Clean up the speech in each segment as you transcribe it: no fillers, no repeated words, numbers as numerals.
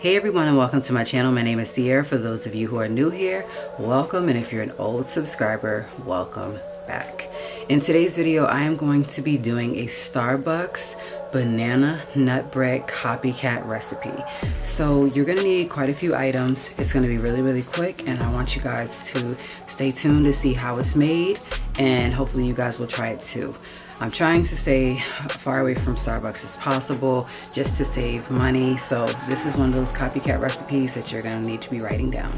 Hey everyone, and welcome to my channel. My name is Sierra. For those of you who are new here, welcome, and if you're an old subscriber, welcome back. In today's video, I am going to be doing a Starbucks banana nut bread copycat recipe. So you're gonna need quite a few items. It's gonna be really quick, and I want you guys to stay tuned to see how it's made, and hopefully you guys will try it too. I'm trying to stay far away from Starbucks as possible just to save money. So this is one of those copycat recipes that you're gonna need to be writing down.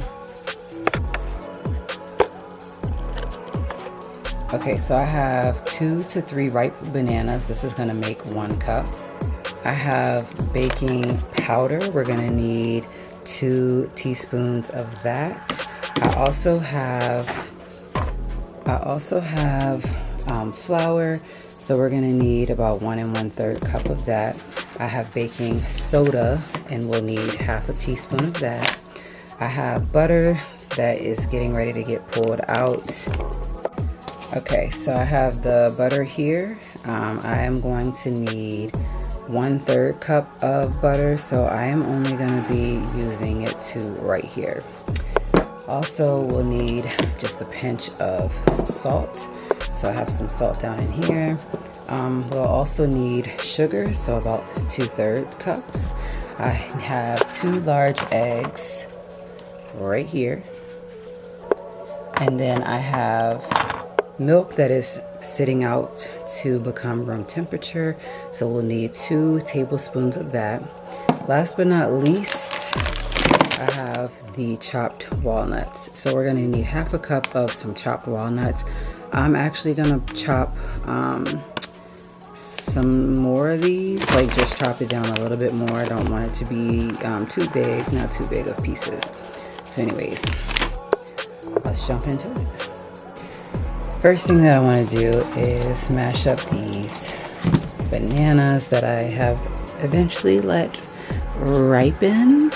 Okay, so I have 2 to 3 ripe bananas. This is gonna make 1 cup. I have baking powder. We're gonna need 2 teaspoons of that. I also have flour. So we're gonna need about 1 1/3 cup of that. I have baking soda, and we'll need half a teaspoon of that. I have butter that is getting ready to get pulled out. Okay, so I have the butter here. I am going to need 1/3 cup of butter, so I am only gonna be using it to right here. Also, we'll need just a pinch of salt. So I have some salt down in here. We'll also need sugar, so about 2/3 cups. I have 2 large eggs right here. And then I have milk that is sitting out to become room temperature. So we'll need 2 tablespoons of that. Last but not least, I have the chopped walnuts. So we're gonna need half a cup of some chopped walnuts. I'm actually gonna chop some more of these, like just chop it down a little bit more. I don't want it to be too big, not too big of pieces. So anyways, let's jump into it. First thing that I want to do is mash up these bananas that I have eventually let ripen.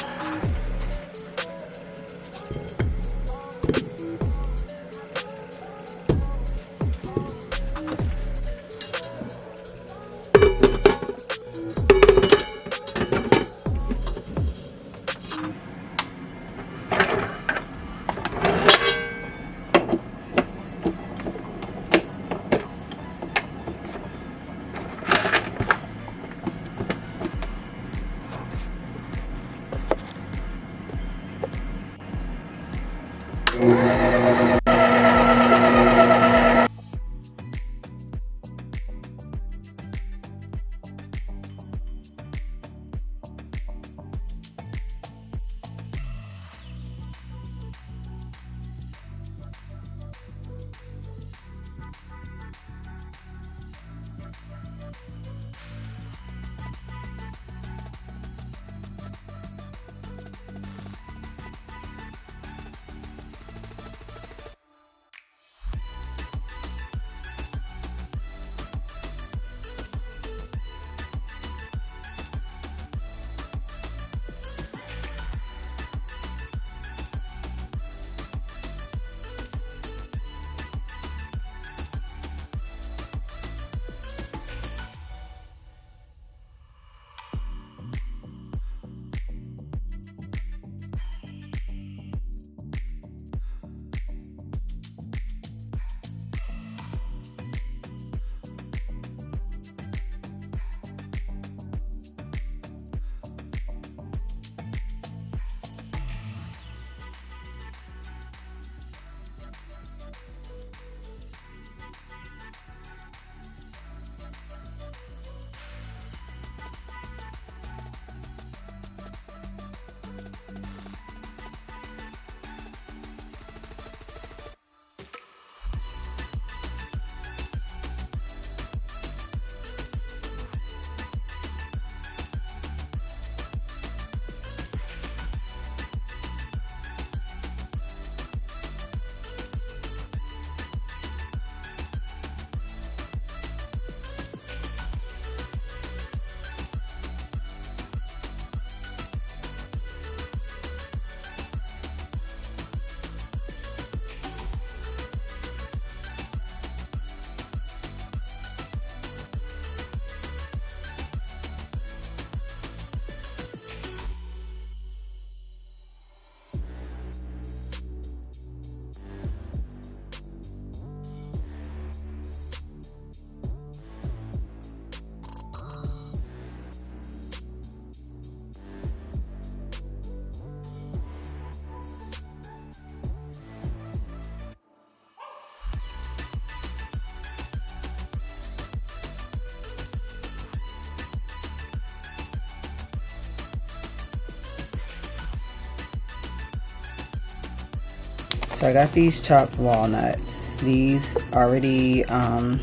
So I got these chopped walnuts. These already are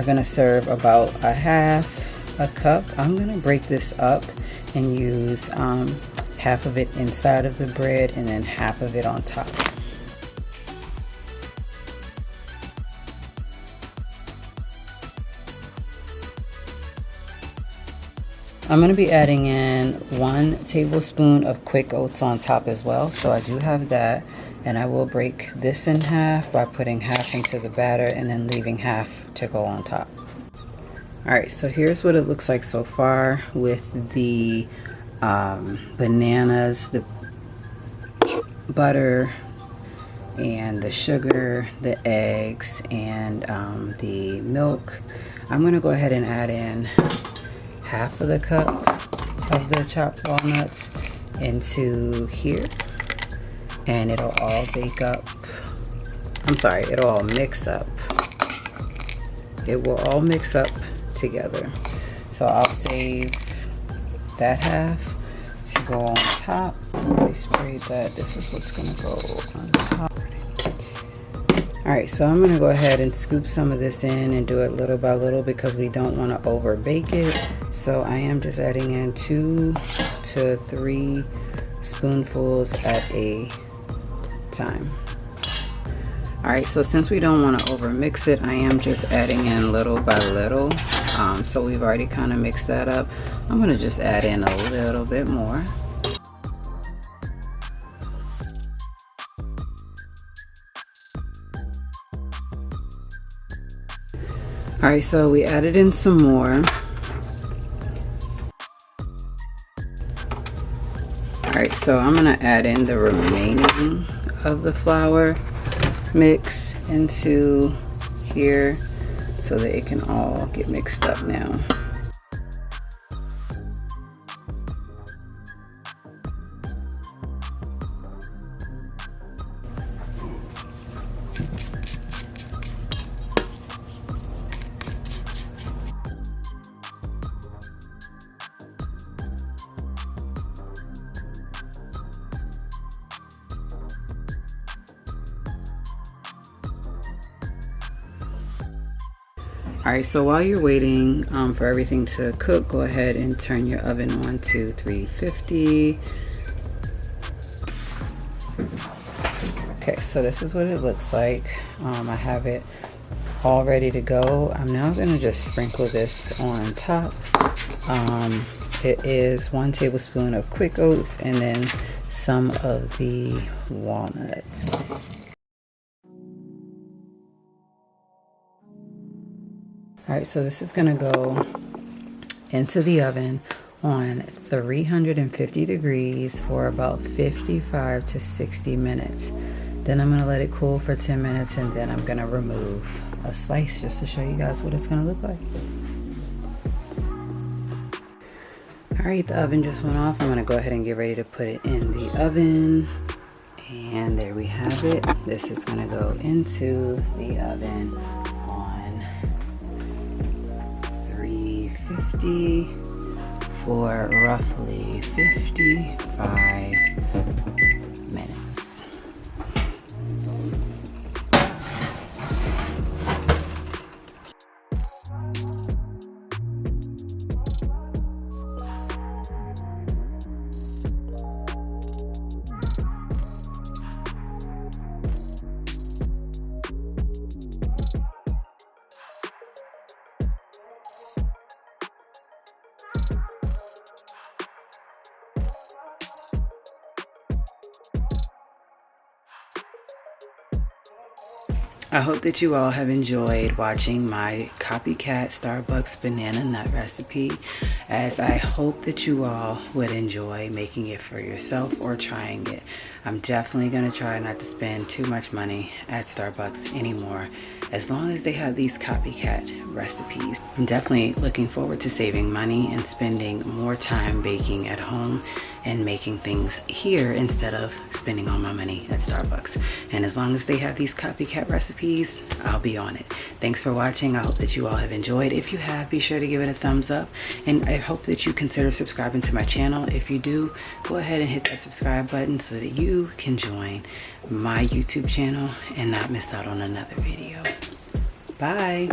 gonna serve about a half a cup. I'm gonna break this up and use half of it inside of the bread and then half of it on top. I'm going to be adding in 1 tablespoon of quick oats on top as well. So I do have that, and I will break this in half by putting half into the batter and then leaving half to go on top. Alright, so here's what it looks like so far with the bananas, the butter, and the sugar, the eggs, and the milk. I'm going to go ahead and add in half of the cup of the chopped walnuts into here, and it'll all bake up. I'm sorry, it'll all mix up. It will all mix up together. So I'll save that half to go on top. I sprayed that. This is what's gonna go on top. Alright, so I'm gonna go ahead and scoop some of this in and do it little by little because we don't want to over bake it. So I am just adding in 2 to 3 spoonfuls at a time. Alright, so since we don't want to over mix it, I am just adding in little by little. So we've already kind of mixed that up. I'm gonna just add in a little bit more. Alright, so we added in some more. Alright, so I'm going to add in the remaining of the flour mix into here so that it can all get mixed up now. Alright, so while you're waiting for everything to cook, go ahead and turn your oven on to 350. Okay, so this is what it looks like. I have it all ready to go. I'm now going to just sprinkle this on top. It is 1 tablespoon of quick oats and then some of the walnuts. Alright, so this is going to go into the oven on 350 degrees for about 55 to 60 minutes. Then I'm going to let it cool for 10 minutes and then I'm going to remove a slice just to show you guys what it's going to look like. Alright, the oven just went off. I'm going to go ahead and get ready to put it in the oven. And there we have it. This is going to go into the oven on 350 for roughly 55 minutes. I hope that you all have enjoyed watching my Copycat Starbucks banana nut recipe, as I hope that you all would enjoy making it for yourself or trying it. I'm definitely going to try not to spend too much money at Starbucks anymore, as long as they have these Copycat recipes. I'm definitely looking forward to saving money and spending more time baking at home and making things here instead of spending all my money at Starbucks. And as long as they have these copycat recipes, I'll be on it. Thanks for watching. I hope that you all have enjoyed. If you have, be sure to give it a thumbs up. And I hope that you consider subscribing to my channel. If you do, go ahead and hit that subscribe button so that you can join my YouTube channel and not miss out on another video. Bye.